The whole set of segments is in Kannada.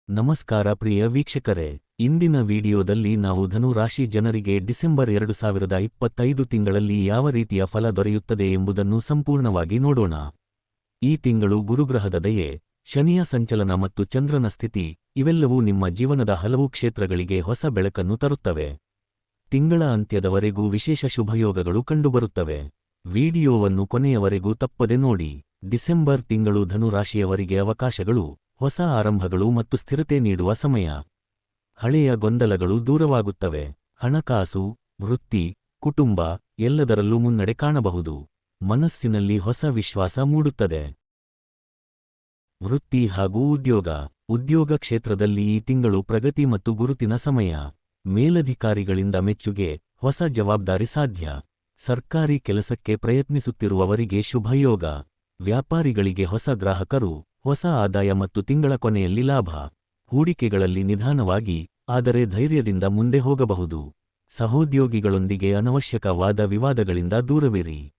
ನಮಸ್ಕಾರ ಪ್ರಿಯ ವೀಕ್ಷಕರೇ, ಇಂದಿನ ವಿಡಿಯೋದಲ್ಲಿ ನಾವು ಧನು ರಾಶಿ ಜನರಿಗೆ ಡಿಸೆಂಬರ್ 2025 ತಿಂಗಳಲ್ಲಿ ಯಾವ ರೀತಿಯ ಫಲ ದೊರೆಯುತ್ತದೆ ಎಂಬುದನ್ನು ಸಂಪೂರ್ಣವಾಗಿ ನೋಡೋಣ. ಈ ತಿಂಗಳು ಗುರುಗ್ರಹದ ದಯೆ, ಶನಿಯ ಸಂಚಲನ ಮತ್ತು ಚಂದ್ರನ ಸ್ಥಿತಿ ಇವೆಲ್ಲವೂ ನಿಮ್ಮ ಜೀವನದ ಹಲವು ಕ್ಷೇತ್ರಗಳಿಗೆ ಹೊಸ ಬೆಳಕನ್ನು ತರುತ್ತವೆ. ತಿಂಗಳ ಅಂತ್ಯದವರೆಗೂ ವಿಶೇಷ ಶುಭಯೋಗಗಳು ಕಂಡುಬರುತ್ತವೆ. ವಿಡಿಯೋವನ್ನು ಕೊನೆಯವರೆಗೂ ತಪ್ಪದೆ ನೋಡಿ. ಡಿಸೆಂಬರ್ ತಿಂಗಳು ಧನು ರಾಶಿಯವರಿಗೆ ಅವಕಾಶಗಳು, ಹೊಸ ಆರಂಭಗಳು ಮತ್ತು ಸ್ಥಿರತೆ ನೀಡುವ ಸಮಯ. ಹಳೆಯ ಗೊಂದಲಗಳು ದೂರವಾಗುತ್ತವೆ. ಹಣಕಾಸು, ವೃತ್ತಿ, ಕುಟುಂಬ ಎಲ್ಲದರಲ್ಲೂ ಮುನ್ನಡೆ ಕಾಣಬಹುದು. ಮನಸ್ಸಿನಲ್ಲಿ ಹೊಸ ವಿಶ್ವಾಸ ಮೂಡುತ್ತದೆ. ವೃತ್ತಿ ಹಾಗೂ ಉದ್ಯೋಗ ಕ್ಷೇತ್ರದಲ್ಲಿ ಈ ತಿಂಗಳು ಪ್ರಗತಿ ಮತ್ತು ಗುರುತಿನ ಸಮಯ. ಮೇಲಧಿಕಾರಿಗಳಿಂದ ಮೆಚ್ಚುಗೆ, ಹೊಸ ಜವಾಬ್ದಾರಿ ಸಾಧ್ಯ. ಸರ್ಕಾರಿ ಕೆಲಸಕ್ಕೆ ಪ್ರಯತ್ನಿಸುತ್ತಿರುವವರಿಗೆ ಶುಭಯೋಗ. ವ್ಯಾಪಾರಿಗಳಿಗೆ ಹೊಸ ಗ್ರಾಹಕರು, ಹೊಸ ಆದಾಯ ಮತ್ತು ತಿಂಗಳ ಕೊನೆಯಲ್ಲಿ ಲಾಭ. ಹೂಡಿಕೆಗಳಲ್ಲಿ ನಿಧಾನವಾಗಿ ಆದರೆ ಧೈರ್ಯದಿಂದ ಮುಂದೆ ಹೋಗಬಹುದು. ಸಹೋದ್ಯೋಗಿಗಳೊಂದಿಗೆ ಅನವಶ್ಯಕ ವಾದ ವಿವಾದಗಳಿಂದ ದೂರವಿರಿ.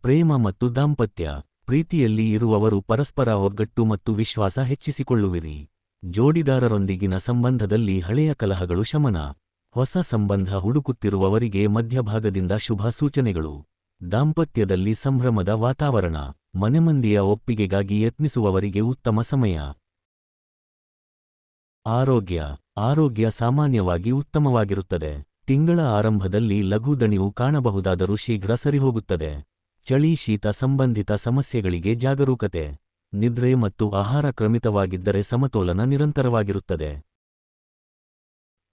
ಪ್ರೇಮ ಮತ್ತು ದಾಂಪತ್ಯ. ಪ್ರೀತಿಯಲ್ಲಿ ಇರುವವರು ಪರಸ್ಪರ ಒಗ್ಗಟ್ಟು ಮತ್ತು ವಿಶ್ವಾಸ ಹೆಚ್ಚಿಸಿಕೊಳ್ಳುವಿರಿ. ಜೋಡಿದಾರರೊಂದಿಗಿನ ಸಂಬಂಧದಲ್ಲಿ ಹಳೆಯ ಕಲಹಗಳು ಶಮನ. ಹೊಸ ಸಂಬಂಧ ಹುಡುಕುತ್ತಿರುವವರಿಗೆ ಮಧ್ಯಭಾಗದಿಂದ ಶುಭ ಸೂಚನೆಗಳು. ದಾಂಪತ್ಯದಲ್ಲಿ ಸಂಭ್ರಮದ ವಾತಾವರಣ. ಮನೆಮಂದಿಯ ಒಪ್ಪಿಗೆಗಾಗಿ ಯತ್ನಿಸುವವರಿಗೆ ಉತ್ತಮ ಸಮಯ. ಆರೋಗ್ಯ ಸಾಮಾನ್ಯವಾಗಿ ಉತ್ತಮವಾಗಿರುತ್ತದೆ. ತಿಂಗಳ ಆರಂಭದಲ್ಲಿ ಲಘು ದಣಿವು ಕಾಣಬಹುದಾದರೂ ಶೀಘ್ರ ಸರಿಹೋಗುತ್ತದೆ. ಚಳಿ ಶೀತ ಸಂಬಂಧಿತ ಸಮಸ್ಯೆಗಳಿಗೆ ಜಾಗರೂಕತೆ. ನಿದ್ರೆ ಮತ್ತು ಆಹಾರ ಕ್ರಮಿತವಾಗಿದ್ದರೆ ಸಮತೋಲನ ನಿರಂತರವಾಗಿರುತ್ತದೆ.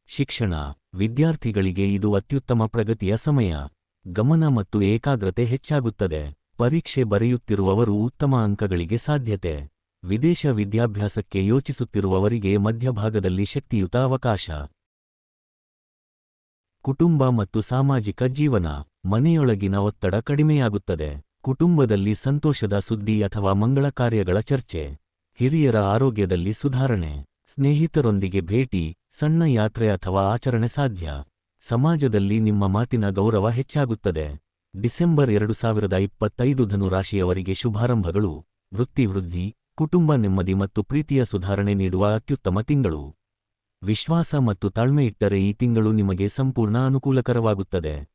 ಶಿಕ್ಷಣ. ವಿದ್ಯಾರ್ಥಿಗಳಿಗೆ ಇದು ಅತ್ಯುತ್ತಮ ಪ್ರಗತಿಯ ಸಮಯ. ಗಮನ ಮತ್ತು ಏಕಾಗ್ರತೆ ಹೆಚ್ಚಾಗುತ್ತದೆ. ಪರೀಕ್ಷೆ ಬರೆಯುತ್ತಿರುವವರು ಉತ್ತಮ ಅಂಕಗಳಿಗೆ ಸಾಧ್ಯತೆ. ವಿದೇಶ ವಿದ್ಯಾಭ್ಯಾಸಕ್ಕೆ ಯೋಚಿಸುತ್ತಿರುವವರಿಗೆ ಮಧ್ಯಭಾಗದಲ್ಲಿ ಶಕ್ತಿಯುತ ಅವಕಾಶ. ಕುಟುಂಬ ಮತ್ತು ಸಾಮಾಜಿಕ ಜೀವನ. ಮನೆಯೊಳಗಿನ ಒತ್ತಡ ಕಡಿಮೆಯಾಗುತ್ತದೆ. ಕುಟುಂಬದಲ್ಲಿ ಸಂತೋಷದ ಸುದ್ದಿ ಅಥವಾ ಮಂಗಳ ಕಾರ್ಯಗಳ ಚರ್ಚೆ. ಹಿರಿಯರ ಆರೋಗ್ಯದಲ್ಲಿ ಸುಧಾರಣೆ. ಸ್ನೇಹಿತರೊಂದಿಗೆ ಭೇಟಿ, ಸಣ್ಣ ಯಾತ್ರೆ ಅಥವಾ ಆಚರಣೆ ಸಾಧ್ಯ. ಸಮಾಜದಲ್ಲಿ ನಿಮ್ಮ ಮಾತಿನ ಗೌರವ ಹೆಚ್ಚಾಗುತ್ತದೆ. ಡಿಸೆಂಬರ್ 2025 ಧನು ರಾಶಿಯವರಿಗೆ ಶುಭಾರಂಭಗಳು, ವೃತ್ತಿ, ಕುಟುಂಬ ನೆಮ್ಮದಿ ಮತ್ತು ಪ್ರೀತಿಯ ಸುಧಾರಣೆ ನೀಡುವ ಅತ್ಯುತ್ತಮ ತಿಂಗಳು. ವಿಶ್ವಾಸ ಮತ್ತು ತಾಳ್ಮೆ ಇಟ್ಟರೆ ಈ ತಿಂಗಳು ನಿಮಗೆ ಸಂಪೂರ್ಣ ಅನುಕೂಲಕರವಾಗುತ್ತದೆ.